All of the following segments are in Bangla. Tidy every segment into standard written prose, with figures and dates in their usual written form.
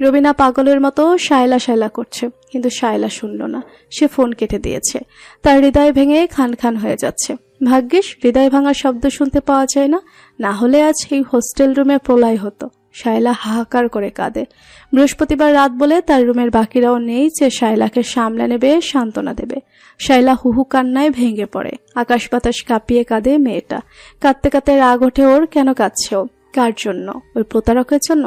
রবিনা পাগলের মতো শায়লা শায়লা করছে, কিন্তু শায়লা শুনল না। সে ফোন কেটে দিয়েছে। তার হৃদয় ভেঙে খান খান হয়ে যাচ্ছে। ভাগ্যিস হৃদয় ভাঙার শব্দ শুনতে পাওয়া যায় না, না হলে আজ এই হোস্টেল রুমে প্রলয় হতো। শায়লা হাহাকার করে কাঁদে। বৃহস্পতিবার রাত বলে তার রুমের বাকিরাও নেই যে শায়লাকে সামলে নেবে, সান্ত্বনা দেবে। শায়লা হুহু কান্নায় ভেঙে পড়ে। আকাশ বাতাস কাঁপিয়ে কাঁদে মেয়েটা। কাঁদতে কাঁদতে রাগ ওঠে ওর। কেন কাঁদছে ও? কার জন্য? ওই প্রতারকের জন্য?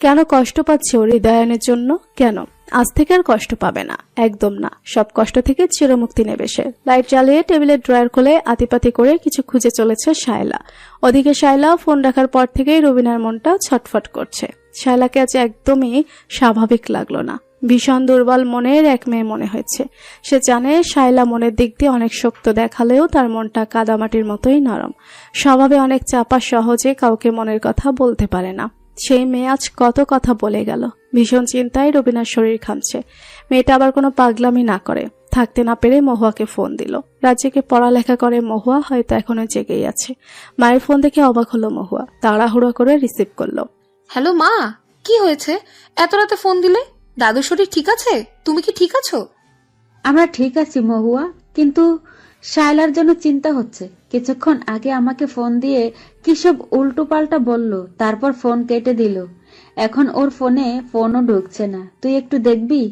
কেন কষ্ট পাচ্ছে ওর হৃদয়ায়নের জন্য? কেন? আজ থেকে আর কষ্ট পাবে না, একদম না। সব কষ্ট থেকে চিরমুক্তি নেবে সে। লাইট জ্বালিয়ে টেবিলের ড্রয়ার খুলে আতিপাতি করে কিছু খুঁজে চলেছে শায়লা। ওদিকে শায়লা ফোন রাখার পর থেকেই রবিনার মনটা ছটফট করছে। শায়লাকে আজ একদমই স্বাভাবিক লাগলো না। ভীষণ দুর্বল মনের এক মেয়ে মনে হয়েছে। সে জানে শায়লা মনের দিক দিয়ে অনেক শক্ত দেখালেও তার মনটা কাদামাটির মতোই নরম। স্বভাবে অনেক চাপা, সহজে কাউকে মনের কথা বলতে পারে না। সেই মেয়ে আজ কত কথা বলে গেল। ভীষণ চিন্তায় রবিনার শরীর ঘামছে। মেয়েটা আবার কোনো পাগলামি না করে। থাকতে না পেরে মহুয়াকে ফোন দিল। রাজ্যকে পড়ালেখা করে মহুয়া, হয়তো এখনো জেগেই আছে। মায়ের ফোন দেখে অবাক হলো মহুয়া। তাড়াহুড়ো করে রিসিভ করলো। হ্যালো মা, কি হয়েছে? এত রাতে ফোন দিলে? দাদুর শরীর ঠিক আছে? তুমি কি ঠিক আছো? আমরা ঠিক আছি মহুয়া, কিন্তু শায়লার জন্য চিন্তা হচ্ছে। কিছুক্ষণ আগে আমাকে ফোন দিয়ে কি সব উল্টো পাল্টা বললো, তারপর ফোন কেটে দিল। এখন ওর ফোনে ফোনও ঢুকছে না। তুই একটু দেখবি?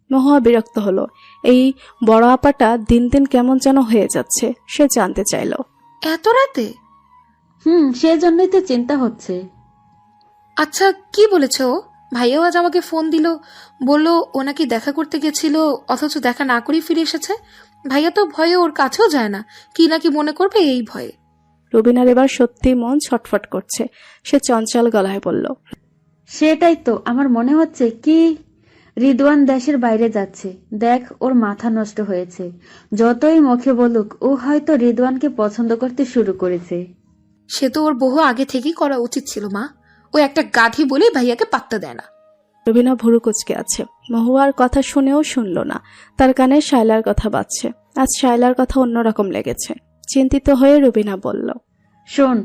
মহুয়া বিরক্ত হলো। এই বড় আপাটা দিন দিন কেমন যেন হয়ে যাচ্ছে। সে জানতে চাইল। এত রাতে? সেজন্যই তো চিন্তা হচ্ছে। আচ্ছা, কি বলেছে ও? ভাইয়াও আজ আমাকে ফোন দিল, বললো ও নাকি দেখা করতে গেছিল, অথচ দেখা না করেই ফিরে এসেছে। ভাইয়া তো ভয়ে ওর কাছেও যায় না, কি নাকি মনে করবে এই ভয়ে। রবিনার এবার সত্যি মন ছটফট করছে। সে চঞ্চল গলায় বলল, সেটাই তো আমার মনে হচ্ছে। কি রিদওয়ান দেশের বাইরে যাচ্ছে, দেখ ওর মাথা নষ্ট হয়েছে। যতই মুখে বলুক, ও হয়তো রিদওয়ানকে পছন্দ করতে শুরু করেছে। সে তো ওর বহু আগে থেকেই করা উচিত ছিল মা। ও একটা গাধি বলেই ভাইয়াকে পাত্তা দেয় না। রবিনা ভুরু কুচকে আছে। মহুয়ার কথা শুনেও শুনল না। তার কানে শায়লার কথা বাজছে। আজ শায়লার কথা অন্যরকম লেগেছে। চিন্তিত হয়ে রবিনা বলল, শোন,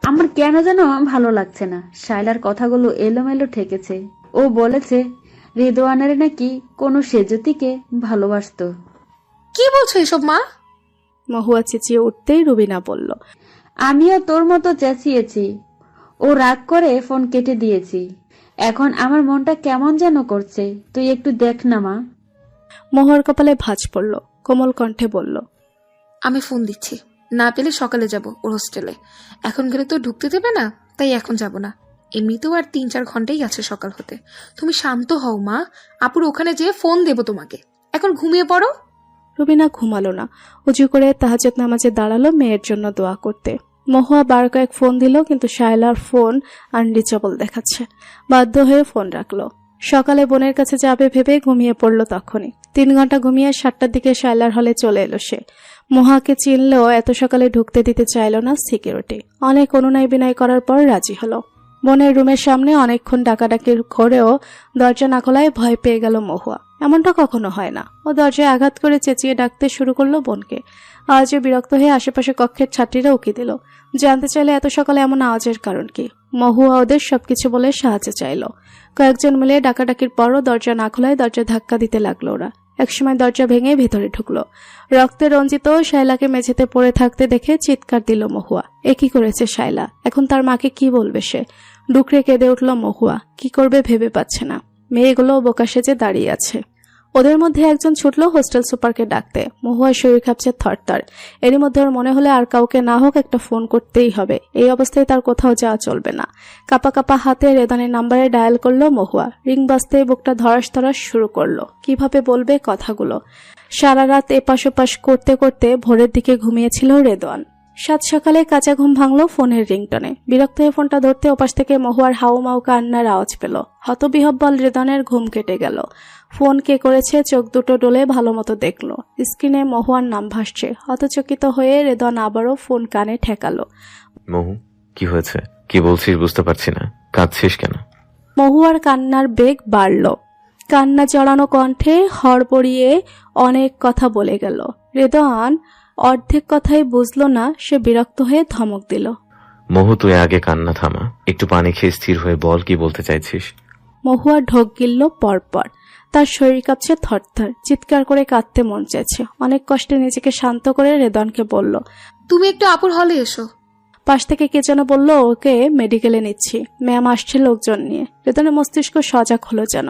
আমার কেন যেন ভালো লাগছে না। শায়লার কথাগুলো এলোমেলো ঠেকেছে। ও বলেছে রিদওয়ানের নাকি কোনো সেজতিকে ভালোবাসতো। কি বলছো এসব মা? মহুয়া চেঁচিয়ে উঠতেই রবিনা বলল, আমিও তোর মতো চেঁচিয়েছি। ও রাগ করে ফোন কেটে দিয়েছি। এখন আমার মনটা কেমন যেন করছে। তুই একটু দেখ না মা। মহুয়ার কপালে ভাঁজ পড়ল। কোমল কণ্ঠে বলল, আমি ফোন দিচ্ছি। না পেলে সকালে যাব ওর হোস্টেলে। এখন গেলে তো ঢুকতে দেবে না, তাই এখন যাব না। এমনিতেও আর 3-4 ঘন্টাই আছে সকাল হতে। তুমি শান্ত হও মা, আপুর ওখানে যেয়ে ফোন দেবো তোমাকে। এখন ঘুমিয়ে পড়ো। রবিনা ঘুমালো না। উজু করে তাহাজ্জুদ নামাজে দাঁড়ালো মেয়ের জন্য দোয়া করতে। মহুয়া বার কয়েক ফোন দিল, কিন্তু শায়লার ফোন আনরিচেবল দেখাচ্ছে। বাধ্য হয়ে ফোন রাখলো। সকালে বোনের কাছে যাবে ভেবে ঘুমিয়ে পড়ল তখনই। 3 ঘন্টা ঘুমিয়ে 7টার দিকে শায়লার হলে চলে এলো সে। মহুয়াকে চিনলেও এত সকালে ঢুকতে দিতে চাইল না সিকিউরিটি। অনেক অনুনয় বিনয় করার পর রাজি হলো। বোনের রুমের সামনে অনেকক্ষণ ডাকাডাকির ঘরেও দরজা না খোলায় ভয় পেয়ে গেল মহুয়া। এমনটা কখনো হয় না। ও দরজায় আঘাত করে চেঁচিয়ে ডাকতে শুরু করলো বোনকে। আওয়াজে বিরক্ত হয়ে আশেপাশে কক্ষের ছাত্রীরা উকি দিল। জানতে চাইলে এত সকালে এমন আওয়াজের কারণ কি। মহুয়া ওদের সবকিছু বলে সাহায্য চাইল। কয়েকজন মিলে ডাকাডাকির পরও দরজা না খোলায় দরজা ধাক্কা দিতে লাগলো ওরা। একসময় দরজা ভেঙে ভেতরে ঢুকলো। রক্তে রঞ্জিত শায়লাকে মেঝেতে পড়ে থাকতে দেখে চিৎকার দিল মহুয়া। এ কি করেছে শায়লা? এখন তার মাকে কি বলবে সে? ডুকরে কেঁদে উঠল মহুয়া। কি করবে ভেবে পাচ্ছে না। মেয়েগুলো বোকা সেজে দাঁড়িয়ে আছে। ওদের মধ্যে একজন ছুটল হোস্টেল সুপারকে ডাকতে। মহুয়ার শরীর কাঁপছে থরথর। এরই মধ্যে ওর মনে হলে আর কাউকে না হোক একটা ফোন করতেই হবে। এই অবস্থায় তার কোথাও যাওয়া চলবে না। কাপা কাপা হাতে রেদানের নাম্বারে ডায়াল করলো মহুয়া। রিং বাজতেই বুকটা ধরাস ধরাস শুরু করলো। কিভাবে বলবে কথাগুলো? সারা রাত এপাশ ওপাশ করতে করতে ভোরের দিকে ঘুমিয়েছিল রেদওয়ান। 7 সকালে কাঁচা ঘুম ভাঙলো ফোনের রিংটনে। বিরক্ত হয়ে ফোনটা ধরতে ওপাশ থেকে মহুয়ার হাউমাউ কান্নার আওয়াজ পেল। হতবিহব্বল রেদওয়ানের ঘুম কেটে গেল। ফোন কে করেছে চোখ দুটো ডলে ভালো মতো দেখলো। স্ক্রিনে মহুয়ার নাম ভাসছে। হতচকিত হয়ে রেদওয়ান আবারও ফোন কানে ঠেকালো। মহু, কি হয়েছে? কি বলছিস বুঝতে পারছি না। কাঁদছিস কেন? মহুয়ার কান্নার বেগ বাড়ল। কান্না জড়ানো কণ্ঠে হড়বড়িয়ে অনেক কথা বলে গেল। রেদওয়ান অর্ধেক কথাই বুঝলো না। সে বিরক্ত হয়ে ধমক দিল, মহু, তুই আগে কান্না থামা। একটু পানি খেয়ে স্থির হয়ে বল কি বলতে চাইছিস। মহুয়া ঢোক গিলল পরপর। তার শরীর কাঁপছে থরথর, চিৎকার করে কাঁদতে মন চাইছে। অনেক কষ্টে নিজেকে শান্ত করে রেদনকে বলল, তুমি একটু আপুর হলে এসো। পাশ থেকে কে যেন বলল, ওকে মেডিকেলে নিচ্ছি, ম্যাম আসছে লোকজন নিয়ে। রেদনের মস্তিষ্ক সজাগ হলো যেন।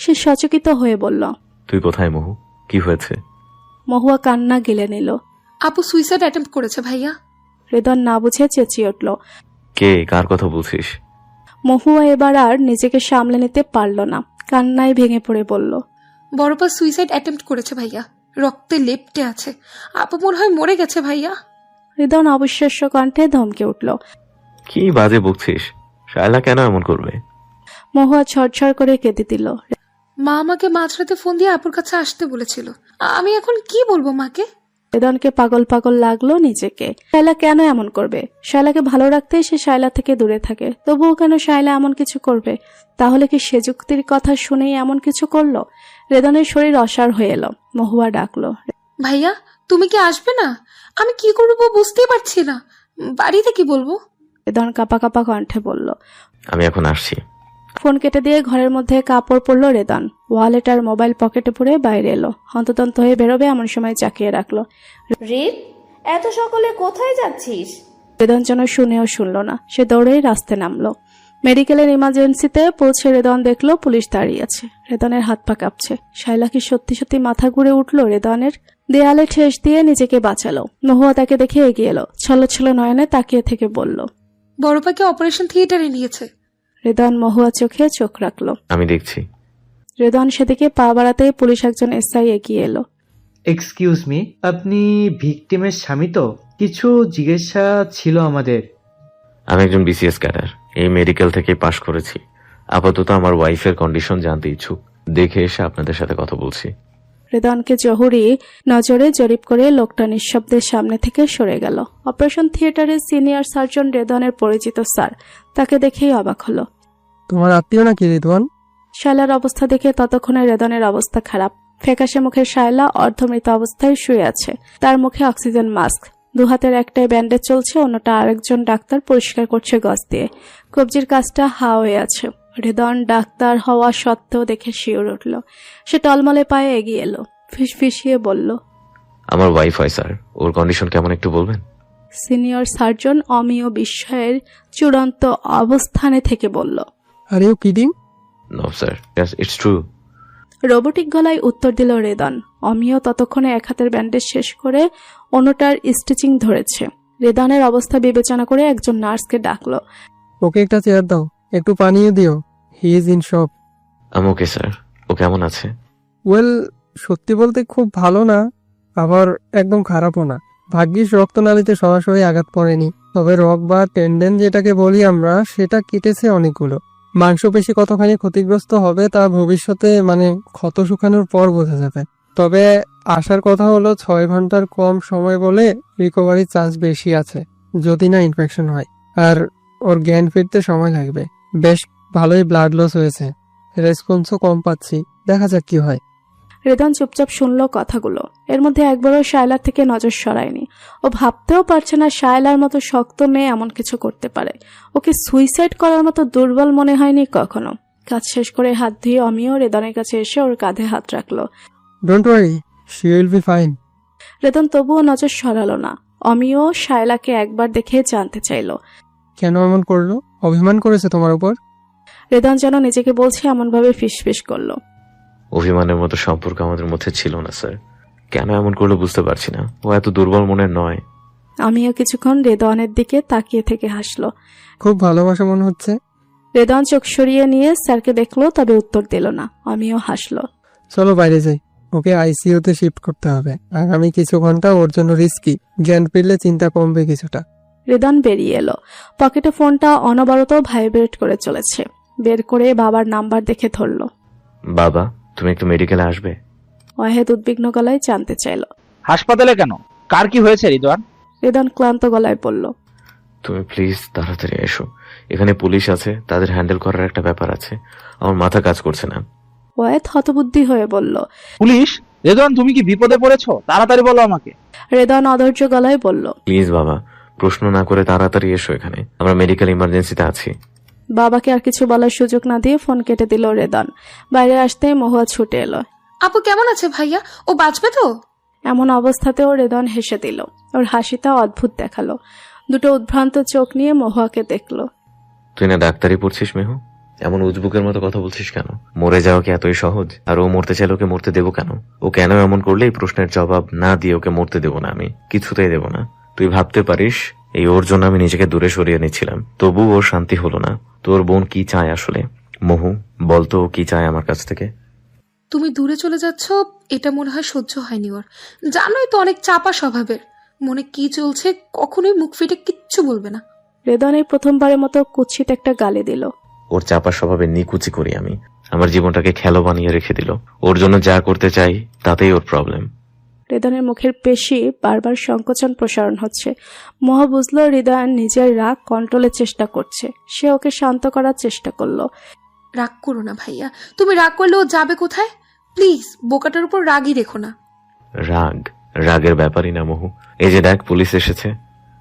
সে সচকিত হয়ে বলল, তুই কোথায় মহু? কি হয়েছে? মহুয়া কান্না গিলে নিল। আপু সুইসাইড অ্যাটেম্প্ট করেছে ভাইয়া। রেদন না বুঝে চেঁচিয়ে উঠল। কে? কার কথা বলছিস? মহুয়া এবার আর নিজেকে সামলে নিতে পারল না, কান্নায় ভেঙে পড়ে বলল, বড়পা সুইসাইড অ্যাটেম্প্ট করেছে ভাইয়া, রক্তে লেপ্টে আছে। আপু মনে হয় মরে গেছে ভাইয়া। রেদন অবিশ্বাস্য কণ্ঠে ধমকে উঠল। কি বাজে বকছিস? শায়লা কেন এমন করবে? মহুয়া ছড়ছড় করে কেঁদে দিল। মা আমাকে মাঝরাতে ফোন দিয়ে আপুর কাছে আসতে বলেছিল। আমি এখন কি বলবো মাকে? রেদনকে পাগল পাগল লাগলো নিজেকে। শায়লা কেন এমন করবে? শায়লাকে ভালো রাখতেই সে শায়লা থেকে দূরে থাকে, তবুও কেন শায়লা এমন কিছু করবে? তাহলে কি সে যুক্তির কথা শুনেই এমন কিছু করলো? রেদনের শরীর অসাড় হয়ে এলো। মহুয়া ডাকলো, ভাইয়া তুমি কি আসবে না? আমি কি করবো বুঝতেই পারছি না, বাড়িতে কি বলবো? রেদন কাঁপা কাঁপা কণ্ঠে বলল। আমি এখন আসছি। ফোন কেটে দিয়ে ঘরের মধ্যে কাপড় পরলো রেদন। ওয়ালেট আর মোবাইল পকেটে পুরে বাইরে এলো। হন্তদন্ত হয়ে বেরোবে এমন সময় চাকিয়ে রাখলো। রিত, এত সকালে কোথায় যাচ্ছিস? রেদন যেন শুনেও শুনল না। সে দৌড়েই রাস্তায় নামলো। মেডিকেলের ইমার্জেন্সিতে পৌঁছে রেদন দেখলো পুলিশ দাঁড়িয়ে আছে। রেদনের হাত পা কাঁপছে। শায়লা কি সত্যি সত্যি মাথা ঘুরে উঠলো রেদনের? দেয়ালে ঠেস দিয়ে নিজেকে বাঁচালো। মহুয়া তাকে দেখে এগিয়ে এলো। ছলো ছলো নয়নে তাকিয়ে থেকে বলল, বড়পাকে অপারেশন থিয়েটারে নিয়েছে। রেদন মহুয়া চোখে চোখ রাখলো। আমি দেখছি। রেদন সেদিকে পা বাড়াতেই পুলিশ একজন এসআই এগিয়ে এলো। এক্সকিউজ মি, আপনি ভিকটিমের স্বামী তো? কিছু জিজ্ঞাসা ছিল আমাদের। আমি একজন বিসিএস ক্যাডার, এই মেডিকেল থেকে পাশ করেছি। আপাতত আমার ওয়াইফের কন্ডিশন জানতে ইচ্ছুক। দেখে এসে আপনাদের সাথে কথা বলছি। রেদনকে জহুরি নজরে জরিপ করে লোকটা নিঃশব্দের সামনে থেকে সরে গেল। অপারেশন থিয়েটারের সিনিয়র সার্জন রেদনের পরিচিত স্যার। তাকে দেখেই অবাক হলো। তোমার আত্মীয় নাকি রিদওয়ান? শায়লার অবস্থা দেখে ততক্ষণে রেদনের অবস্থা খারাপ। ফ্যাকাশে মুখের শায়লা অর্ধমৃত অবস্থায় শুয়ে আছে। তার মুখে অক্সিজেন মাস্ক। দু হাতের একটাই ব্যান্ডেজ চলছে, অন্যটা আরেকজন ডাক্তার পরিষ্কার করছে গজ দিয়ে। কবজির কাজটা হা হয়ে আছে। রেদন ডাক্তার হওয়া সত্ত্বেও দেখে শিউর উঠল। সে টলমলে পায়ে এগিয়ে এলো। ফিসফিসিয়ে বলল, আমার ওয়াইফ হয় স্যার। ওর কন্ডিশন কেমন একটু বলবেন? সিনিয়র সার্জন অমিয় বিস্ময়ের চূড়ান্ত অবস্থানে থেকে বলল, are you kidding? No sir, it's true. Robotic গলায় উত্তর দিল রেদন। অমিয় ততক্ষণে এক হাতের ব্যান্ডেজ শেষ করে অন্যটার স্টিচিং ধরেছে। রেদনের অবস্থা বিবেচনা করে একজন নার্সকে ডাকলো। ওকে একটা চেয়ার দাও, একটু পানিও দিও। হি ইজ ইন শক। আমি ওকে স্যার। ও কেমন আছে? ওয়েল, সত্যি বলতে খুব ভালো না, আবার একদম খারাপও না। ভাগ্যিস রক্তনালীতে সরাসরি আঘাত পড়েনি, তবে রক বা টেন্ডেন যেটাকে বলি আমরা, সেটা কেটেছে অনেকগুলো। মাংসপেশি কতখানি ক্ষতিগ্রস্ত হবে তা ভবিষ্যতে ক্ষত শুকানোর পর বোঝা যাবে। তবে আসার কথা হলো 6 ঘন্টার কম সময় বলে রিকভারির চান্স বেশি আছে, যদি না ইনফেকশন হয়। আর ওর জ্ঞান ফিরতে সময় লাগবে। বেশ ভালোই ব্লাড লস হয়েছে, রেসপন্সও কম পাচ্ছি। দেখা যাক কি হয়। রেদন চুপচাপ শুনল কথাগুলো। এর মধ্যে একবারও শায়লার থেকে নজর সরায়নি। ও ভাবতেও পারছে না শায়লার মতো শক্ত মেয়ে এমন কিছু করতে পারে। ওকে সুইসাইড করার মতো দুর্বল মনে হয়নি কখনো। কাজ শেষ করে হাত ধুয়ে অমিও রেদনের কাছে এসে ওর কাঁধে হাত রাখলো। Don't worry, she will be fine. Redon তবুও নজর সরালো না। অমিও শায়লাকে একবার দেখে জানতে চাইল, কেন এমন করলো? অভিমান করেছে তোমার উপর? রেদন যেন নিজেকে বলছে এমনভাবে ফিসফিস করলো। অভিমানের মতো সম্পর্ক আমাদের মধ্যে ছিল না স্যার। কেন এমন করলো বুঝতে পারছি না। ও এত দুর্বল মনের নয়। আমিও কিছুক্ষণ রেদনের দিকে তাকিয়ে থেকে হাসলো। খুব ভালোবাসা মনে হচ্ছে। রেদন চোখ সরিয়ে নিয়ে স্যারকে দেখলো, তবে উত্তর দিল না। আমিও হাসলো। চলো বাইরে যাই, ওকে আইসিইউতে শিফট করতে হবে। আগামী কিছু ঘন্টা ওর জন্য রিস্কি। জ্ঞান ফিরলে চিন্তা কমবে কিছুটা। রেদন বেরিয়ে এলো। পকেটে ফোনটা অনবরত ভাইব্রেট করে চলেছে। বের করে বাবার নাম্বার দেখে ধরলো। বাবা, তুমি একটু মেডিকেলে আসবে? ওয়াহেদ উদ্বিগ্ন গলায় জানতে চাইল। হাসপাতালে কেন? কার কি হয়েছে রিদওয়ান? রেদন ক্লান্ত গলায় বলল, তুমি প্লিজ তাড়াতাড়ি এসো। এখানে পুলিশ আছে, তাদের হ্যান্ডেল করার একটা ব্যাপার আছে। আমার মাথা কাজ করছে না। ওয়াহেদ হতবুদ্ধি হয়ে বলল। পুলিশ? রিদওয়ান তুমি কি বিপদে পড়েছো? তাড়াতাড়ি বলো আমাকে। রেদন অধৈর্য গলায় বলল, প্লিজ বাবা, প্রশ্ন না করে তাড়াতাড়ি এসো এখানে। আমরা মেডিকেল ইমার্জেন্সিতে আছি। বাবাকে আর কিছু বলার সুযোগ না দিয়ে ফোন কেটে দিল রেদন। বাইরে আসতেই মহুয়া ছুটে এলো। আপু কেমন আছে ভাইয়া? ও বাঁচবে তো? এমন অবস্থাতেও রেদন হেসে দিল। ওর হাসিটা অদ্ভুত দেখালো। দুটো উদ্ভ্রান্ত চোখ নিয়ে মহুয়াকে দেখলো। তুই না ডাক্তারি পড়ছিস মেহু? এমন উজবুকের মতো কথা বলছিস কেন? মরে যাওয়া কি এতই সহজ? আর ও মরতে চাইলে ওকে মরতে দেবো কেন? ও কেন এমন করলে এই প্রশ্নের জবাব না দিয়ে ওকে মরতে দেবো না, আমি কিছুতেই দেবো না। তুই ভাবতে পারিস এই ওর জন্য আমি নিজেকে দূরে সরিয়ে নিচ্ছিলাম, তবু ওর শান্তি হলো না। তোর বোন কি চায় আসলে? মহু, বলতো ও কি চায় আমার কাছ থেকে? তুমি দূরে চলে যাচ্ছ এটা মনে হয় সহ্য হয়নি ওর। জানোই তো অনেক চাপা স্বভাবের। মনে কি চলছে কখনোই মুখ ফিটে কিচ্ছু বলবে না। রেদন এই প্রথমবারের মতো কুৎসিত একটা গালি দিল। ওর চাপা স্বভাবে নিকুচি করি আমি। আমার জীবনটাকে খেলো বানিয়ে রেখে দিল। ওর জন্য যা করতে চাই তাতেই ওর প্রবলেম। হৃদয়ের মুখের পেশি বারবার সংকোচন প্রসারণ হচ্ছে। মহা বুঝলো হৃদয় নিজের রাগ কন্ট্রোলের চেষ্টা করছে। সে ওকে শান্ত করার চেষ্টা করলো। রাগ করো না ভাইয়া, তুমি রাগ করলে ও যাবে কোথায়? প্লিজ বোকাটার উপর রাগই রেখো না। রাগ? রাগের ব্যাপারই না মহু। এই যে দেখ, পুলিশ এসেছে,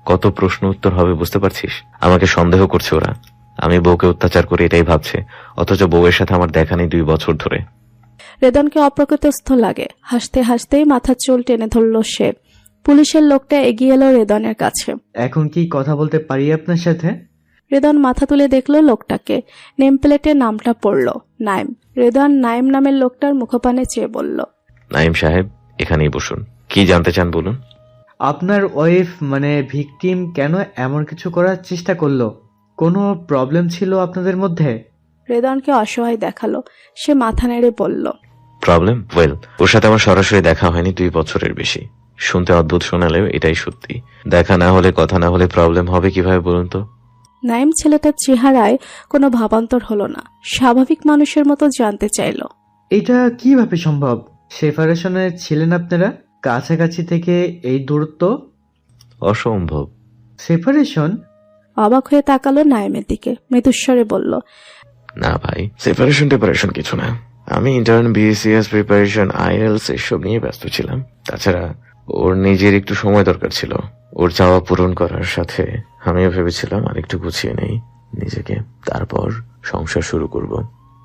কত প্রশ্ন উত্তর হবে বুঝতে পারছিস? আমাকে সন্দেহ করছে ওরা। আমি বউকে অত্যাচার করি এটাই ভাবছে, অথচ বউয়ের সাথে আমার দেখা নেই 2 বছর ধরে। রেদনকে অপ্রকৃতস্থ লাগে। হাসতে হাসতেই মাথার চুল টেনে ধরল সে। পুলিশের লোকটা এগিয়ে এলো রেদনের কাছে। এখন কি কথা বলতে পারি আপনার সাথে? রেদন মাথা তুলে দেখলো লোকটাকে। নেম প্লেটে নামটা পড়ল নাইম। রেদন নাইম নামের লোকটার মুখপানে চেয়ে বলল, নাইম সাহেব, এখানেই বসুন। কি জানতে চান বলুন। আপনার ওয়াইফ মানে ভিকটিম কেন এমন কিছু করার চেষ্টা করলো? কোনো প্রবলেম ছিল আপনাদের মধ্যে? রেদনকে অসহায় দেখালো। সে মাথা নেড়ে বলল, প্রবলেম? ওয়েল, ওর সাথে আমার সরাসরি দেখা হয়নি 2 বছরের বেশি। শুনতে অদ্ভুত শোনালেও এটাই সত্যি। দেখা না হলে, কথা না হলে প্রবলেম হবে কিভাবে বলুন তো? নাইম ছেলেটার চেহারায় কোনো ভাবান্তর হলো না। স্বাভাবিক মানুষের মতো জানতে চাইল, এটা কিভাবে সম্ভব? সেপারেশনে ছিলেন আপনারা? কাছাকাছি থেকে এই দূরত্ব? অসম্ভব। সেপারেশন? অবাক হয়ে তাকালো নাইমের দিকে। মৃদুস্বরে বলল, না ভাই, সেপারেশন কিছু না। আমি ইন্টার্ন, বিএসসিএস প্রিপারেশন, আইএলস এসব নিয়ে ব্যস্ত ছিলাম। তাছাড়া ওর নিজের একটু সময় দরকার ছিল ওর চাওয়া পূরণ করার সাথে। আমিও ভেবেছিলাম আরেকটু গুছিয়ে নেই নিজেকে, তারপর সংসার শুরু করব।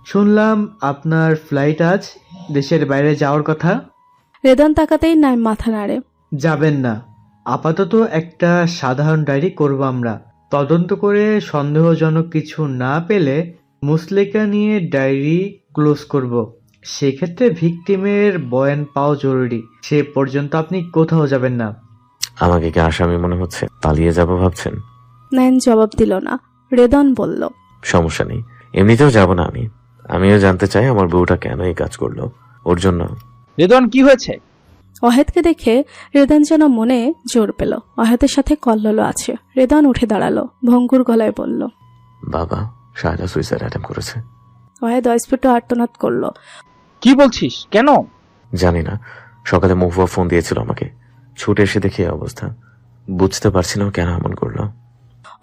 শুনলাম আপনার ফ্লাইট আজ, দেশের বাইরে যাওয়ার কথা। রেদন তাকাতেই নাইম মাথা নাড়ে। যাবেন না, আপাতত একটা সাধারণ ডায়েরি করব আমরা। তদন্ত করে সন্দেহজনক কিছু না পেলে মুসলেকা নিয়ে ডায়েরি ক্লোজ করব। সেক্ষেত্রে ভিকটিমের বয়ান পাওয়া জরুরি। সে পর্যন্ত আপনি কোথাও যাবেন না। আমাকে কি আসামি মনে হচ্ছে? পালিয়ে যাব ভাবছেন? নাইম জবাব দিল না। রেদন বলল, সমস্যা নেই, এমনিতেও যাব না আমি। আমিও জানতে চাই আমার বউটা কেন এই কাজ করলো। ওর জন্য। রেদন, কি হয়েছে? অহেদকে দেখে রেদন যেন মনে জোর পেল। অহেদের সাথে কল্লোল আছে। রেদন উঠে দাঁড়ালো। ভঙ্গুর গলায় বলল, বাবা, শায়লা সুইসাইড অ্যাটেম্প করেছে। অহেদ অস্ফুট আর্তনাদ করল। কি বলছিস? কেন? জানি না, সকালে মহুয়া ফোন দিয়েছিল আমাকে। ছুটে এসে দেখি এই অবস্থা। বুঝতে পারছি না ও কেন এমন করলো।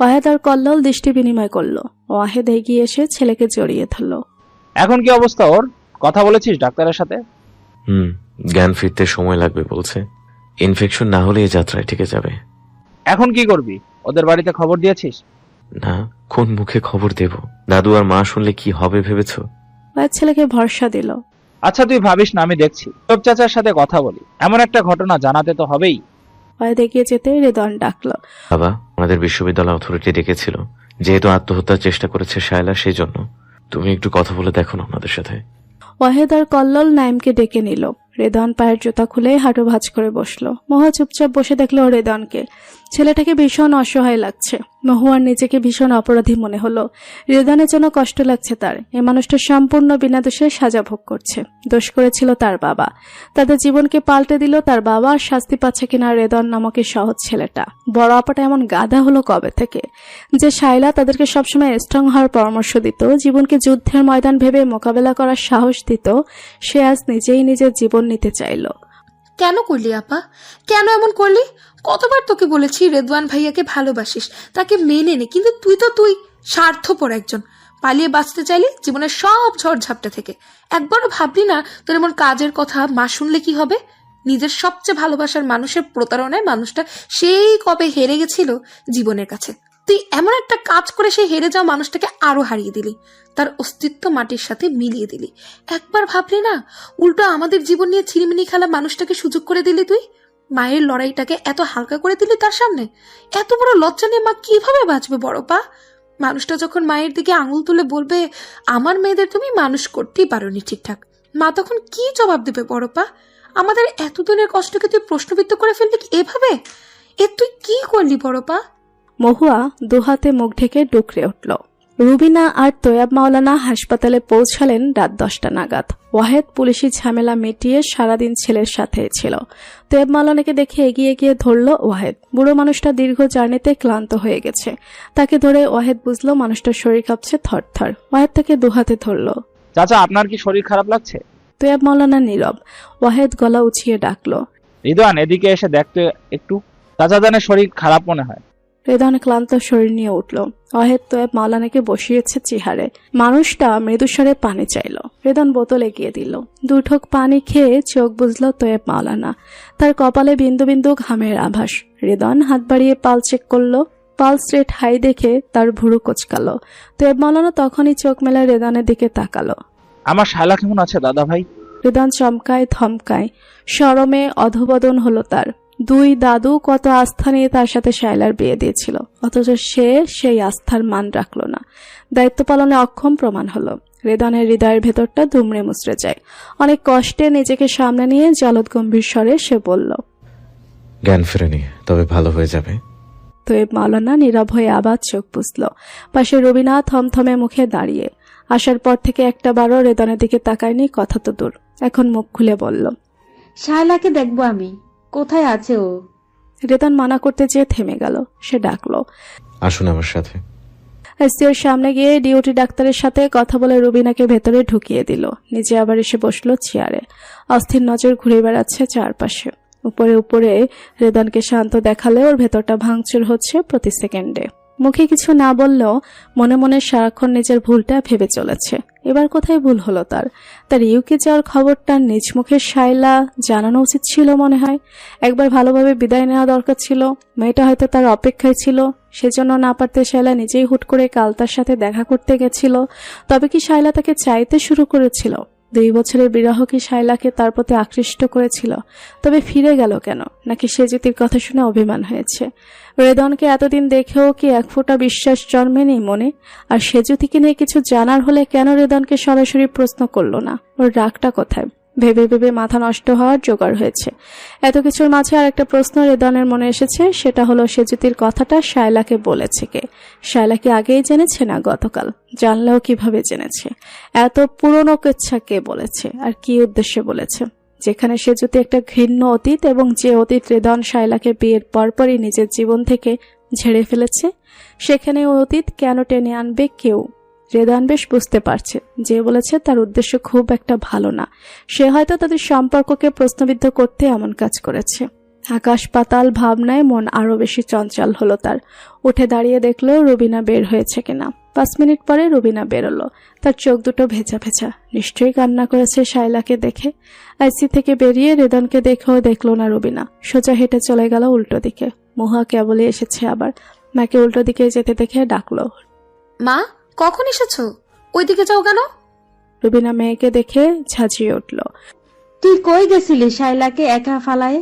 অহেদ আর কল্লোল দৃষ্টি বিনিময় করলো। অহেদ এগিয়ে এসে ছেলেকে জড়িয়ে ধরল। এখন কি অবস্থা ওর? কথা বলেছিস ডাক্তারের সাথে? জ্ঞান ফিরতে সময় লাগবে বলছে। ইনফেকশন না হলে এই যাত্রায় টিকে যাবে। এখন কি করবি? ওদের বাড়িতে খবর দিয়েছিস? না, কোন মুখে খবর দেব? দাদু আর মা শুনলে কি হবে ভেবেছো? অহেদ ছেলেকে ভরসা দিল। আচ্ছা, তুই ভাবিস না, আমি দেখছি। তোর চাচার সাথে কথা বলি। এমন একটা ঘটনা জানাতে তো হবেই। অহেদ এগিয়ে যেতে রেদন ডাকল, বাবা, আমাদের বিশ্ববিদ্যালয় অথরিটি ডেকেছিল। যেহেতু আত্মহত্যার চেষ্টা করেছে শায়লা, সেই জন্য তুমি একটু কথা বলে দেখো না ওনাদের সাথে। ওয়াহেদ আর কল্লোল নাইমকে ডেকে নিল। রেদন পায়ের জুতা খুলে হাঁটু ভাঁজ করে বসলো। মহুয়া চুপচাপ বসে দেখলো রেদনকে। ছেলেটাকে ভীষণ অসহায় লাগছে। মহুয়ার নিজেকে ভীষণ অপরাধী মনে হলো। রেদনের জন্য কষ্ট লাগছে তার। এ মানুষটা সম্পূর্ণ বিনা দোষে সাজা ভোগ করছে। দোষ করেছিল তার বাবা। তাদের জীবনকে পাল্টে দিল তার বাবা। আর শাস্তি পাচ্ছে কিনা রেদন নামক এই সহজ ছেলেটা। বড় আপাটা এমন গাধা হলো কবে থেকে? যে শায়লা তাদেরকে সবসময় স্ট্রং হওয়ার পরামর্শ দিত, জীবনকে যুদ্ধের ময়দান ভেবে মোকাবেলা করার সাহস দিত, সে আজ নিজেই নিজের জীবন নিতে চাইল। কেন করলি আপা? কেন এমন করলি? কতবার তোকে বলেছি রেদওয়ান ভাইয়াকে ভালোবাসিস, তাকে মেনে নে, কিন্তু তুই স্বার্থপর একজন। পালিয়ে বাঁচতে চাইলি জীবনের সব ঝড় ঝাপটা থেকে। একবারও ভাবলি না তোর এমন কাজের কথা মা শুনলে কি হবে? নিজের সবচেয়ে ভালোবাসার মানুষের প্রতারণায় মানুষটা সেই কবে হেরে গেছিল জীবনের কাছে। তুই এমন একটা কাজ করে সেই হেরে যাওয়া মানুষটাকে আরো হারিয়ে দিলি, তার অস্তিত্ব মাটির সাথে মিলিয়ে দিলি। একবার ভাবলি না, উল্টো আমাদের জীবন নিয়ে ছিনিমিনি খেলা মানুষটাকে সুযোগ করে দিলি তুই। মায়ের লড়াইটাকে এত হালকা করে দিলি তার সামনে। এত বড় লজ্জা নিয়ে মা কিভাবে বাঁচবে বড় পা? মানুষটা যখন মায়ের দিকে আঙুল তুলে বলবে আমার মেয়েদের তুমি মানুষ করতেই পারোনি ঠিকঠাক, মা তখন কি জবাব দেবে বড় পা? আমাদের এতদিনের কষ্টকে তুই প্রশ্নবিদ্ধ করে ফেললি কি এভাবে? তুই কি করলি বড় পা? মহুয়া দুহাতে মুখ ঢেকে ডুকরে উঠল। রুবিনা আর তোয়াব মাওলানা হাসপাতালে পৌঁছালেন রাত 10টা নাগাদ। ওয়াহেদ পুলিশি ঝামেলা মিটিয়ে সারাদিন ছেলের সাথে ছিল। তোয়াব মাওলানাকে দেখে এগিয়ে গিয়ে ধরল ওয়াহেদ। বুড়ো মানুষটা দীর্ঘ জার্নিতে ক্লান্ত হয়ে গেছে। তাকে ধরে ওয়াহেদ বুঝলো মানুষটার শরীর কাঁপছে থরথর। ওয়াহেদ তাকে দুহাতে ধরল। চাচা, আপনার কি শরীর খারাপ লাগছে? তোয়াব মাওলানা নীরব। ওয়াহেদ গলা উঁচিয়ে ডাকল, রিদওয়ান, এদিকে এসে দেখতে একটু। চাচা জানের শরীর খারাপ মনে হয়। রেদন ক্লান্ত শরীর নিয়ে উঠল। ওয়াহেদ তোয়েব মাওলানাকে বসিয়েছে চেহারে। মানুষটা মৃদুস্বরে পানি চাইল। রেদন বোতল এগিয়ে দিল। 2 ঢোক পানি খেয়ে চোখ বুঝল তোয়েব মাওলানা। তার কপালে বিন্দু বিন্দু ঘামের আভাস। রেদন হাত বাড়িয়ে পাল চেক করলো। পালস রেট হাই দেখে তার ভুরু কোচকালো। তোয়েব মাওলানা তখনই চোখ মেলে রেদনের দিকে তাকালো। আমার শালা কেমন আছে দাদা ভাই? রেদন চমকায় ধমকায়, শরমে অধোবদন হলো তার। 2 দাদু কত আস্থা নিয়ে তার সাথে শায়লার বিয়ে দিয়েছিল, অথচ সে সেই আস্থার মান রাখল না। দায়িত্ব পালনে অক্ষম প্রমাণ হলো। রেদনের হৃদয়ের ভেতরটা দুমড়ে মুচড়ে যায়। অনেক কষ্টে নিজেকে সামনে নিয়ে জলদ গম্ভীর স্বরে সে বলল, জ্ঞান ফেরেনি, তবে ভালো হয়ে যাবে। তোয়েব মাওলানা নীরব হয়ে আবার চোখ বুঝল। পাশে রবিনা থমথমে মুখে দাঁড়িয়ে। আসার পর থেকে একটাবারও রেদনের দিকে তাকায়নি, কথা তো দূর। এখন মুখ খুলে বলল, শায়লাকে দেখবো আমি, কোথায় আছে ও? রেদন মানা করতে যেয়ে থেমে গেল। সে ডাকলো, আসুন আমার সাথে। আইসিইউর সামনে গিয়ে ডিউটি ডাক্তারের সাথে কথা বলে রুবিনাকে ভেতরে ঢুকিয়ে দিল। নিজে আবার এসে বসলো চেয়ারে। অস্থির নজর ঘুরে বেড়াচ্ছে চারপাশে। উপরে উপরে রেদনকে শান্ত দেখালে ওর ভেতরটা ভাঙচুর হচ্ছে প্রতি সেকেন্ডে। মুখে কিছু না বললেও মনে মনে সারাক্ষণ নিজের ভুলটা ভেবে চলেছে। এবার কোথায় ভুল হলো তার? তার ইউকে যাওয়ার খবরটা নিজ মুখে শায়লা জানানো উচিত ছিল মনে হয়। একবার ভালোভাবে বিদায় নেওয়া দরকার ছিল। মেয়েটা হয়তো তার অপেক্ষায় ছিল, সেজন্য না পারতে শায়লা নিজেই হুট করে কাল তার সাথে দেখা করতে গেছিল। তবে কি শায়লা তাকে চাইতে শুরু করেছিল? 2 বছরের বিরহ কি শায়লাকে তার প্রতি আকৃষ্ট করেছিল? তবে ফিরে গেল কেন? নাকি সে জ্যোতির কথা শুনে অভিমান হয়েছে? রেদনকে এতদিন দেখেও কি এক ফোঁটা বিশ্বাস জন্মেনি মনে? আর সে জ্যোতিকে নিয়ে কিছু জানার হলে কেন রেদনকে সরাসরি প্রশ্ন করলো না? ওর রাগটা কোথায়? ভেবে ভেবে মাথা নষ্ট হওয়ার জোগাড় হয়েছে। এত কিছুর মাঝে আর একটা প্রশ্ন রেদনের মনে এসেছে, সেটা হলো সে জ্যোতির কথাটা শায়লাকে বলেছে কে? শায়লা কি আগেই জেনেছে না গতকাল? জানলেও কিভাবে জেনেছে? এত পুরনো কিচ্ছা কে বলেছে আর কি উদ্দেশ্যে বলেছে? যেখানে সে জ্যোতি একটা ঘৃণ্য অতীত, এবং যে অতীত রেদন শায়লাকে বিয়ের পরপরই নিজের জীবন থেকে ঝেড়ে ফেলেছে, সেখানে ওই অতীত কেন টেনে আনবে কেউ? রেদন বেশ বুঝতে পারছে যে বলেছে তার উদ্দেশ্য খুব একটা ভালো না। সে হয়তো তাদের সম্পর্ককে প্রশ্নবিদ্ধ করতে এমন কাজ করেছে। আকাশ পাতাল ভাবনায় মন আরো বেশি চঞ্চল হলো তার। উঠে দাঁড়িয়ে দেখলো রুবিনা বের হয়েছে কিনা। 5 মিনিট পরে রুবিনা বেরোলো। তার চোখ দুটো ভেজা ভেজা। নিশ্চয়ই কান্না করেছে শায়লাকে দেখে। আইসি থেকে বেরিয়ে রেদনকে দেখেও দেখলো না রুবিনা। সোজা হেঁটে চলে গেল উল্টো দিকে। মহুয়া কেবলই এসেছে আবার। মাকে উল্টো দিকে যেতে দেখে ডাকলো, মা, কখন এসেছো? ওইদিকে যাও কেন? রুবিনা মেয়েকে দেখে ঝাঁঝিয়ে উঠল। তুই কই গেছিলি শায়লাকে একা ফালায়?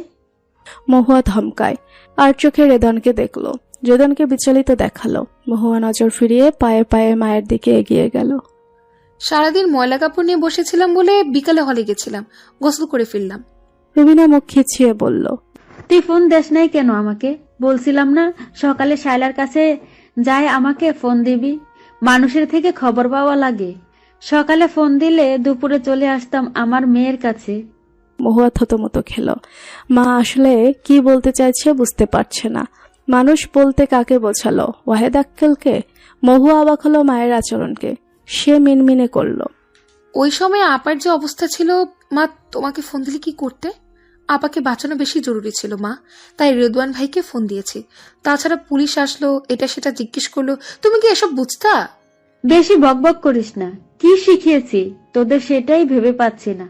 মহুয়া ধমকায়। আর চোখে রেদনকে দেখলো। রেদনকে বিচলিত দেখালো। মহুয়া নজর ফিরিয়ে পায়ে পায়ে মায়ের দিকে এগিয়ে গেল। সারাদিন ময়লা কাপড় নিয়ে বসেছিলাম বলে বিকালে হলে গেছিলাম, গোসল করে ফিরলাম। রুবিনা মুখ খিচিয়ে বলল, তুই ফোন দেস নাই কেন আমাকে? বলছিলাম না সকালে শায়লার কাছে যায় আমাকে ফোন দিবি, মানুষের থেকে খবর পাওয়া লাগে। সকালে ফোন দিলে দুপুরে চলে আসতাম আমার মেয়ের কাছে। মহুয়া থতমত খেল। মা আসলে কি বলতে চাইছে বুঝতে পারছে না। মানুষ বলতে কাকে বোঝালো? ওয়াহেদ আক্কেলকে? মহুয়া অবাক হলো মায়ের আচরণকে। সে মিনমিনে করল, ওই সময় আপার যে অবস্থা ছিল, মা তোমাকে ফোন দিলে কি করতে? আপাকে বাঁচানো বেশি জরুরি ছিল মা, তাই রেদওয়ান ভাইকে ফোন দিয়েছি। তাছাড়া পুলিশ আসলো, এটা সেটা জিজ্ঞেস করলো, তুমি কি এসব বুঝতা? বেশি বকবক করিস না। কি শিখিয়েছি তোদের সেটাই ভেবে পাচ্ছি না।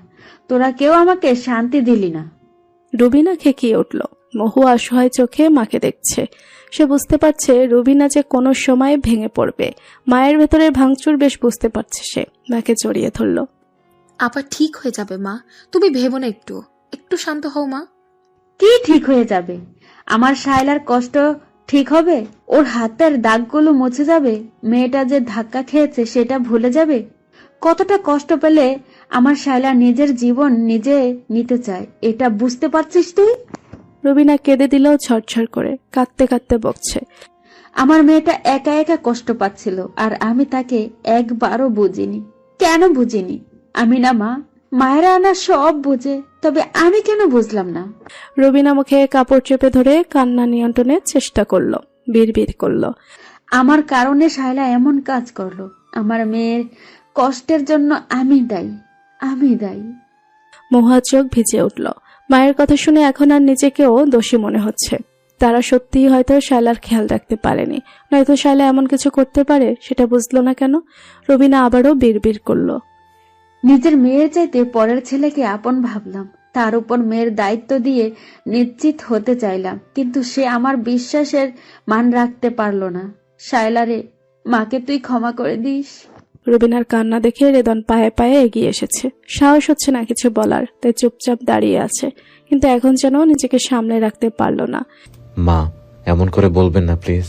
তোরা কেউ আমাকে শান্তি দিলি না। রুবিনা খেকিয়ে উঠল। মহুয়া অসহায় চোখে মাকে দেখছে। সে বুঝতে পারছে রুবিনা যে কোনো সময় ভেঙে পড়বে। মায়ের ভেতরের ভাঙচুর বেশ বুঝতে পারছে সে। মাকে জড়িয়ে ধরল। আপা ঠিক হয়ে যাবে মা, তুমি ভেবো না, একটু একটু শান্ত হও মা। কি ঠিক হয়ে যাবে? আমার শায়লার কষ্ট ঠিক হবে? ওর হাতের দাগগুলো মুছে যাবে? মেয়েটা যে ধাক্কা খেয়েছে সেটা ভুলে যাবে? কতটা কষ্ট পেলে আমার শায়লা নিজের জীবন নিজে নিতে চায়, এটা বুঝতে পারছিস তুই? রুবিনা কেঁদে দিল ঝরঝর করে, কাঁদতে কাঁদতে বকছে। আমার মেয়েটা একা একা কষ্ট পাচ্ছিল, আর আমি তাকে একবারও বুঝিনি। কেন বুঝিনি? আমি না মা, মায়েরা আনা সব বুঝে, তবে আমি কেন বুঝলাম না? রুবিনা মুখে কাপড় চেপে ধরে কান্না নিয়ন্ত্রণের চেষ্টা করলো, বিড়বিড় করলো। আমার কারণে শায়লা এমন কাজ করলো। আমার মেয়ের কষ্টের জন্য আমি দায়ী, আমি দায়ী। মহুয়ার চোখ ভিজে উঠল। মায়ের কথা শুনে এখন আর নিজেকেও দোষী মনে হচ্ছে। তারা সত্যিই হয়তো শায়লার খেয়াল রাখতে পারেনি, নয়তো শায়লা এমন কিছু করতে পারে সেটা বুঝলো না কেন? রুবিনা আবারও বিড়বিড় করলো। নিজের মেয়ের চাইতে পরের ছেলেকে আপন ভাবলাম, তার উপর মেয়ের দায়িত্ব দিয়ে নিশ্চিত হতে চাইলাম, কিন্তু সে আমার বিশ্বাসের মান রাখতে পারলো না। শায়লারে, মাকে তুই ক্ষমা করে দিস। রুবিনার কান্না দেখে রেদন পায়ে পায়ে এগিয়ে এসেছে। সাহস হচ্ছে না কিছু বলার, তাই চুপচাপ দাঁড়িয়ে আছে। কিন্তু এখন যেন নিজেকে সামলে রাখতে পারলো না। মা, এমন করে বলবেন না প্লিজ।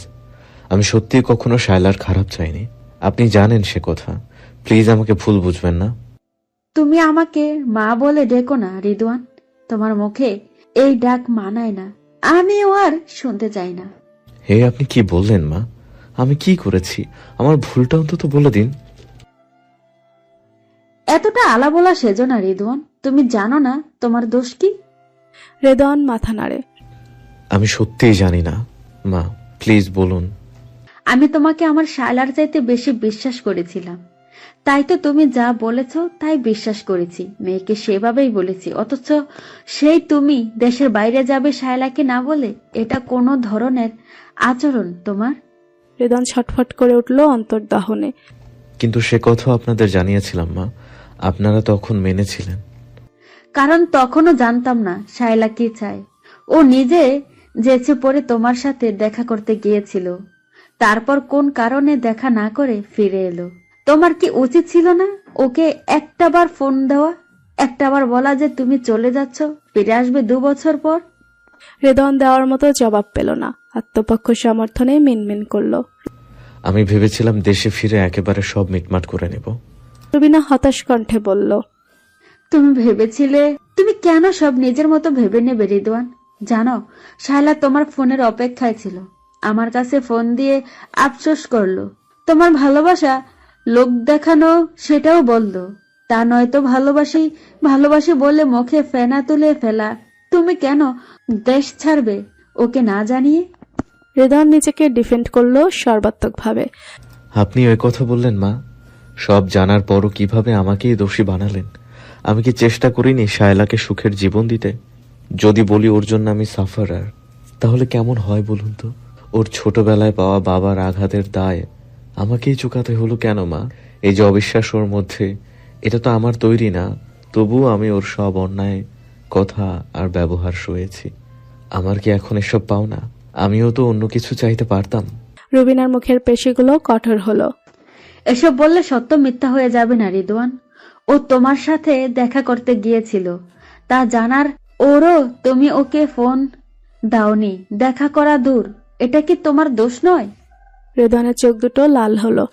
আমি সত্যি কখনো শায়লার খারাপ চাইনি। আপনি জানেন সে কথা। প্লিজ আমাকে ভুল বুঝবেন না। তুমি আমাকে মা বলে ডেকো না রিদওয়ান, তোমার মুখে এই ডাক মানায় না, আমিও আর শুনতে চাই না। হে, আপনি কি বললেন মা? আমি কি করেছি? আমার ভুলটা অন্তত বলে দিন। এতটা আলা বলা সেজো না রিদওয়ান, তুমি জানো না তোমার দোষ কি? রেদন মাথা নাড়ে। আমি সত্যিই জানি না মা, প্লিজ বলুন। আমি তোমাকে আমার শায়লার চাইতে বেশি বিশ্বাস করেছিলাম, তাই তো তুমি যা বলেছ তাই বিশ্বাস করেছি। মেয়েকে সেভাবেই বলেছি, অথচ সেই তুমি দেশের বাইরে যাবে শায়লাকে না বলে। এটা কোনো ধরনের আচরণ তোমার? রেদন ছটফট করে উঠল অন্তর্দাহনে। কিন্তু সে কথা আপনাদের জানিয়েছিলাম মা, আপনারা তখন মেনেছিলেন। কারণ তখনও জানতাম না শায়লা কি চায়। ও নিজে যেচে পড়ে তোমার সাথে দেখা করতে গিয়েছিল, তারপর কোন কারণে দেখা না করে ফিরে এলো। তোমার কি উচিত ছিল না ওকে একটাবার ফোন দেওয়া, একটাবার বলা যে তুমি চলে যাচ্ছ, ফিরে আসবে 2 বছর পর? রেদন দেওয়ার মতো জবাব পেল না, আত্মপক্ষ সমর্থনে মিনমিন করলো। আমি ভেবেছিলাম দেশে ফিরে একেবারে সব মিটমাট করে নেব। রুবিনা হতাশ কণ্ঠে বলল। তুমি ভেবেছিলে তুমি কেন সব নিজের মতো ভেবে নেবে রিদওয়ান? জানো, শায়লা তোমার ফোনের অপেক্ষায় ছিল, আমার কাছে ফোন দিয়ে আফসোস করলো। তোমার ভালোবাসা লোক দেখানো সেটাও বললো, তা নয়তো ভালোবাসি ভালোবাসি বলে মুখে ফেনা তুলে ফেলা। তুমি কেন দেশ ছাড়বে ওকে না জানিয়ে? রেদন নিজেকে ডিফেন্ড করলো সর্বাত্মকভাবে। আপনি ওই কথা বললেন মা, সব জানার পরও কিভাবে আমাকেই দোষী বানালেন? আমি কি চেষ্টা করিনি শায়লাকে সুখের জীবন দিতে? যদি বলি ওর জন্য আমি সাফারার, তাহলে কেমন হয় বলুন তো? ওর ছোটবেলায় পাওয়া বাবার আঘাতের দায় আমাকেই চুকাতে হলো কেন মা? এই যে অবিশ্বাস ওর মধ্যে, এটা তো আমার তৈরি না। তবুও আমি ওর সব অন্যায় কথা আর ব্যবহার সয়েছি। আমার কি এখন এসব পাও না? আমিও তো অন্য কিছু চাইতে পারতাম। রুবিনার মুখের পেশিগুলো কঠোর হলো। এসব বললে সত্য মিথ্যা হয়ে যাবে না রিদওয়ান। ও তোমার সাথে দেখা করতে গিয়েছিল, তা জানার ওরও তুমি ওকে ফোন দাওনি। দেখা করা দূর, এটা কি তোমার দোষ নয়? রেদনের চোখ দুটো লাল হলো।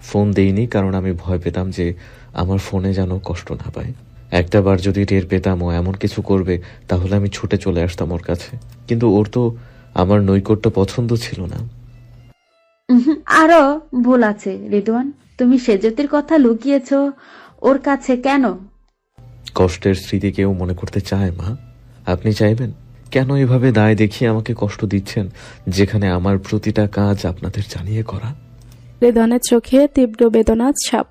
ফোন দেইনি কারণ আমি ভয় পেতাম যে আমার ফোনে যেন কষ্ট না পায়। একটা বার যদি টের পেতাম ও এমন কিছু করবে, তাহলে আমি ছুটে চলে আসতাম ওর কাছে। কিন্তু ওর তো আমার নৈকট্য পছন্দ ছিল না। আরো ভুল আছে রিদওয়ান, তুমি সেজতির কথা লুকিয়েছ ওর কাছে কেন? কষ্টের স্মৃতি কেউ মনে করতে চায় মা? আপনি চাইবেন? কেন এভাবে দায় দেখিয়ে আমাকে কষ্ট দিচ্ছেন, যেখানে আমার প্রতিটা কাজ আপনাদের জানিয়ে করা? রেদনের চোখে তীব্র বেদনার ছাপ।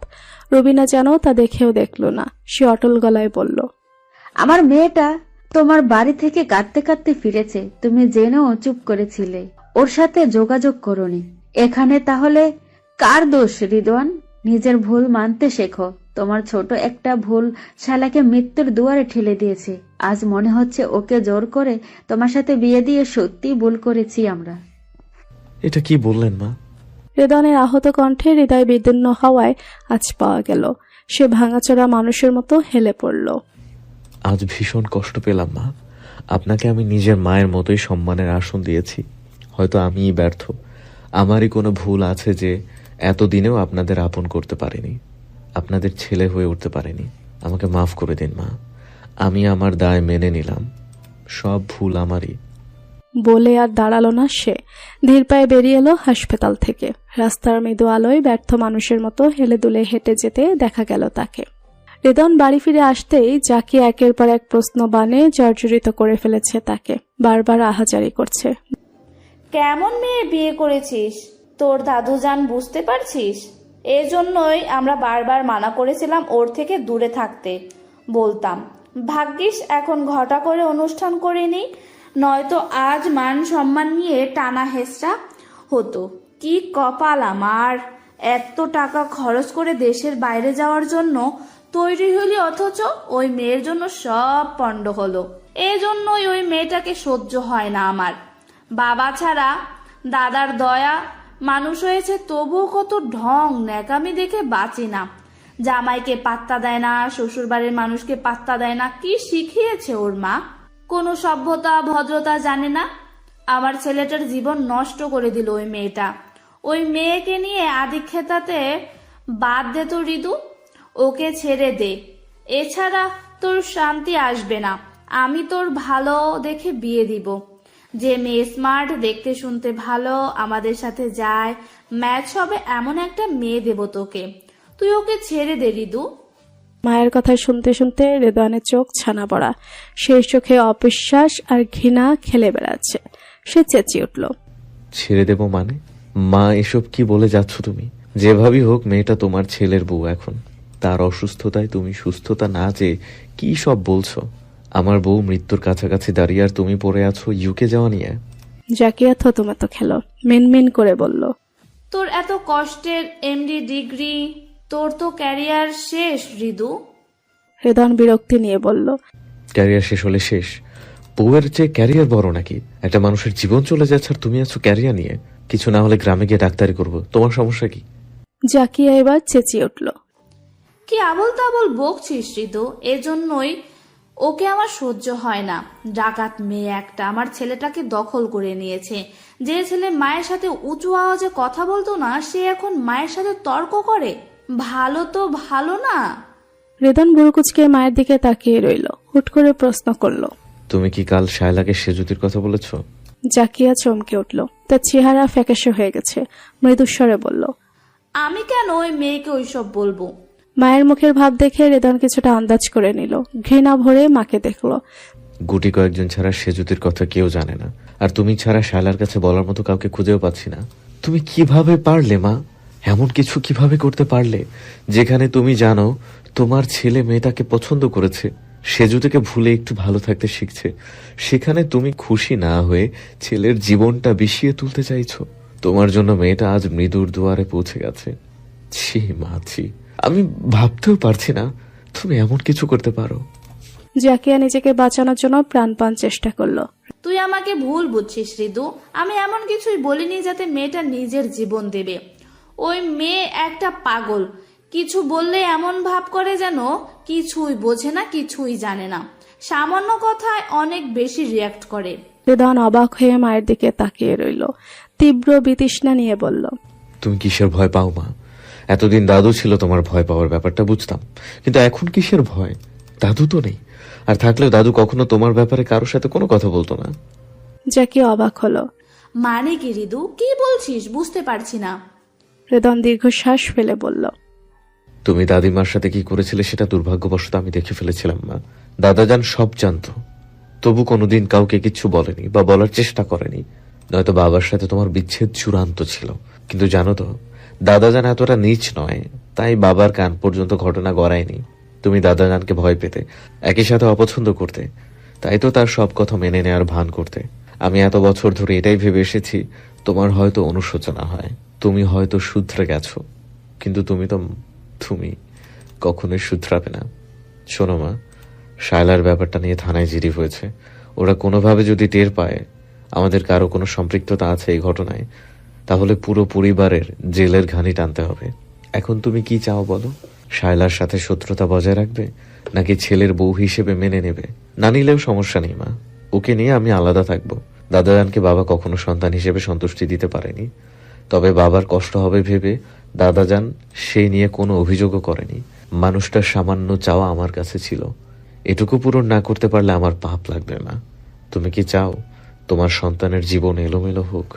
রুবিনা যেন তা দেখেও দেখল না। সে অটল গলায় বলল। আমার মেয়েটা তোমার বাড়ি থেকে কাঁদতে কাঁদতে ফিরেছে, তুমি জেনেও চুপ করেছিলে, ওর সাথে যোগাযোগ করোনি। এখানে তাহলে কার দোষ রিদওয়ান? নিজের ভুল মানতে শেখো। তোমার ছোট একটা ভুল শালাকে মৃত্যুর দুয়ারে ঠেলে দিয়েছে। আজ মনে হচ্ছে ওকে জোর করে তোমার সাথে বিয়ে দিয়ে সত্যি ভুল করেছি আমরা। এটা কি বললেন মা? রেদনের আহত কণ্ঠে হৃদয় বিদীর্ণ হওয়ায় আজ পাওয়া গেল। সে ভাঙাচোরা মানুষের মতো হেলে পড়ল। আজ ভীষণ কষ্ট পেলাম মা। আপনাকে আমি নিজের মায়ের মতোই সম্মানের আসন দিয়েছি। হয়তো আমিই ব্যর্থ, আমারই কোনো ভুল আছে যে এতদিনেও আপনাদের আপন করতে পারিনি, আপনাদের ছেলে হয়ে উঠতে পারিনি। আমাকে মাফ করে দিন মা, আমি আমার দায় মেনে নিলাম, সব ভুল আমারই। বলে আর দাঁড়ালো না সে। ধীর পায়ে বেরিয়ে এলো হাসপাতাল থেকে। রাস্তার মৃদু আলোয় ব্যর্থ মানুষের মতো হেলে দুলে হেঁটে যেতে দেখা গেল তাকে। রেদন বাড়ি ফিরে আসতেই যাকে একের পর এক প্রশ্ন বানে জর্জরিত করে ফেলেছে তাকে। বারবার আহাজারি করছে। কেমন মেয়ে বিয়ে করেছিস? তোর দাদুজান বুঝতে পারছিস? এজন্যই আমরা বারবার মানা করেছিলাম ওর থেকে দূরে থাকতে। বলতাম ভাগ্যিস এখন ঘটা করে অনুষ্ঠান করিনি, নয়তো আজ মান সম্মান নিয়ে টানা হেসরা হতো। কি কপাল আমার, এত টাকা খরচ করে দেশের বাইরে যাওয়ার জন্য তৈরি হইলি, অথচ ওই মেয়ের জন্য সব পণ্ড হলো। এজন্যই ওই মেয়েটাকে সহ্য হয় না আমার। বাবা ছাড়া দাদার দয়া মানুষ হয়েছে, তবুও কত ঢং ন্যাকামি দেখে বাঁচি না। জামাইকে পাত্তা দেয় না, শ্বশুরবাড়ির মানুষকে পাত্তা দেয় না। কি শিখিয়েছে ওর মা? কোনো সভ্যতা ভদ্রতা জানে না। আমার ছেলেটার জীবন নষ্ট করে দিল ওই মেয়েটা। ওই মেয়েকে নিয়ে আদিক্ষেতাতে বাদ দে তো ঋতু, ওকে ছেড়ে দে। এছাড়া তোর শান্তি আসবে না। আমি তোর ভালো দেখে বিয়ে দিব। যে মেয়ে স্মার্ট, দেখতে শুনতে ভালো, আমাদের সাথে যায়, ম্যাচ হবে, এমন একটা মেয়ে দেব তোকে। তুই ওকে ছেড়ে দে ঋতু। মায়ের কথা শুনতে শুনতে রেদনের চোখ ছানা পড়া। সেই চোখে অবিশ্বাস আর ঘৃণা খেলে বেড়াচ্ছে। সে চেঁচিয়ে উঠল। ছেড়ে দেব মানে? মা, এসব কি বলে যাচ্ছ তুমি? যেভাবেই হোক মেয়েটা তোমার ছেলের বউ এখন। তার অসুস্থতায় তুমি সুস্থতা না চেয়ে কি সব বলছো? আমার বউ মৃত্যুর কাছাকাছি দাঁড়িয়ে আর তুমি পড়ে আছো ইউকে যাওয়া নিয়ে। জাকিয়া থতমত খেলো, মিনমিন করে বলল, তোর এত কষ্টের এমডি ডিগ্রি, তোর তো ক্যারিয়ার শেষ ঋতু। রেদন বিরক্তি নিয়ে বলল, ক্যারিয়ার শেষ হলে শেষ? বউয়ের চেয়ে ক্যারিয়ার বড় নাকি? একটা মানুষের জীবন চলে যাচ্ছে আর তুমি আছো ক্যারিয়ার নিয়ে। কিছু না হলে গ্রামে গিয়ে ডাক্তারি করবো, তোমার সমস্যা কি? জাকিয়া এবার চেঁচিয়ে উঠল, কি আবল তাবল বকছিস ঋতু? এজন্যই ওকে আমার সহ্য হয় না। ডাকাত মেয়ে একটা আমার ছেলেটাকে দখল করে নিয়েছে। যে ছেলে মায়ের সাথে উঁচু আওয়াজে কথা বলতো না, সে এখন মায়ের সাথে তর্ক করে। ভালো তো ভালো না। রেদন বুড়ুকুচকে মায়ের দিকে তাকিয়ে রইল। হুট করে প্রশ্ন করল, তুমি কি কাল শায়লাকে সেজুতির কথা বলেছো? জাকিয়া চমকে উঠল। তার চেহারা ফ্যাকাশে হয়ে গেছে। মৃদুস্বরে বলল, আমি কেন ওই মেয়েকে ওইসব বলবো? মায়ের মুখের ভাব দেখে রেদন কিছুটা আন্দাজ করে নিল। ঘৃণা ভরে মাকে দেখল। গুটি কয়েকজন ছাড়া সেজুতির কথা কেউ জানে না, আর তুমি ছাড়া শায়লার কাছে বলার মতো কাউকে খুঁজেও পাচ্ছি না। তুমি কিভাবে পারলে মা? এমন কিছু কিভাবে করতে পারলে যেখানে তুমি জানো তোমার ছেলে মেয়েটাকে পছন্দ করেছে, সেজুতিকে ভুলে একটু ভালো থাকতে শিখছে, সেখানে তুমি খুশি না হয়ে ছেলের জীবনটা বিষিয়ে তুলতে চাইছো? তোমার জন্য মেয়েটা আজ মৃদুর দুয়ারে পৌঁছে গেছে। ছি মা, ছি, আমি ভাবতেও পারছি না তুমি এমন কিছু করতে পারো। জাকিয়া নিজেকে বাঁচানোর জন্য প্রাণপণ চেষ্টা করলো। তুই আমাকে ভুল বুঝছিস ঋতু। আমি এমন কিছুই বলিনি যাতে মেয়েটা নিজের জীবন দেবে। ওই মেয়ে একটা পাগল। কিছু বললে এমন ভাব করে যেন কিছুই বোঝে না, কিছুই জানে না। সামান্য কথায় অনেক বেশি রিয়াক্ট করে। রেদন অবাক হয়ে মায়ের দিকে তাকিয়ে রইল। তীব্র বিতৃষ্ণা নিয়ে বলল, তুমি কিসের ভয় পাও মা? এতদিন দাদু ছিল, তোমার ভয় পাওয়ার ব্যাপারটা বুঝতাম, কিন্তু এখন কিসের ভয়? দাদু তো নেই, আর থাকলেও দাদু কখনো তোমার ব্যাপারে কারোর সাথে কোনো কথা বলতো না। জাকিয়া অবাক হলো। মানে কি ঋতু, কি বলছিস? বুঝতে পারছি না। রেদন দীর্ঘশ্বাস ফেলে বলল, তুমি দাদিমার সাথে কি করেছিলে সেটা দুর্ভাগ্যবশত আমি দেখে ফেলেছিলাম মা। দাদাজান সব জানতো, তবু কোনোদিন কাউকে কিচ্ছু বলেনি বা বলার চেষ্টা করেনি। নয়তো বাবার সাথে তোমার বিচ্ছেদ চূড়ান্ত ছিল। কিন্তু জানো তো, দাদাজান এতটা নীচ নয়, তাই বাবার কান পর্যন্ত ঘটনা গড়ায়নি। তুমি দাদাজানকে ভয় পেতে, একই সাথে অপছন্দ করতে, তাই তো তার সব কথা মেনে নেওয়ার ভান করতে। আমি এত বছর ধরে এটাই ভেবে এসেছি তোমার হয়তো অনুশোচনা হয়, তুমি হয়তো শুধরে গেছো, কিন্তু তুমি কখনোই শুধরাবে না। শোনো মা, শায়লার ব্যাপারটা নিয়ে থানায় জিডি হয়েছে। ওরা কোনোভাবে যদি টের পায় আমাদের কারো কোনো সম্পৃক্ততা আছে এই ঘটনায়, তাহলে পুরো পরিবারের জেলের ঘানি টানতে হবে। এখন তুমি কি চাও বলো? শায়লার সাথে শত্রুতা বজায় রাখবে, নাকি ছেলের বউ হিসেবে মেনে নেবে? না নিলেও সমস্যা নেই মা, ওকে নিয়ে আমি আলাদা থাকবো। দাদাজানকে বাবা কখনো সন্তান হিসেবে সন্তুষ্টি দিতে পারেনি, তবে বাবার কষ্ট হবে ভেবে দাদাজান সেই নিয়ে কোনো অভিযোগও করেনি। মানুষটার সামান্য চাওয়া আমার কাছে ছিল, এটুকু পূরণ না করতে পারলে আমার পাপ লাগবে মা। তুমি কি চাও তোমার সন্তানের জীবন এলোমেলো হোক?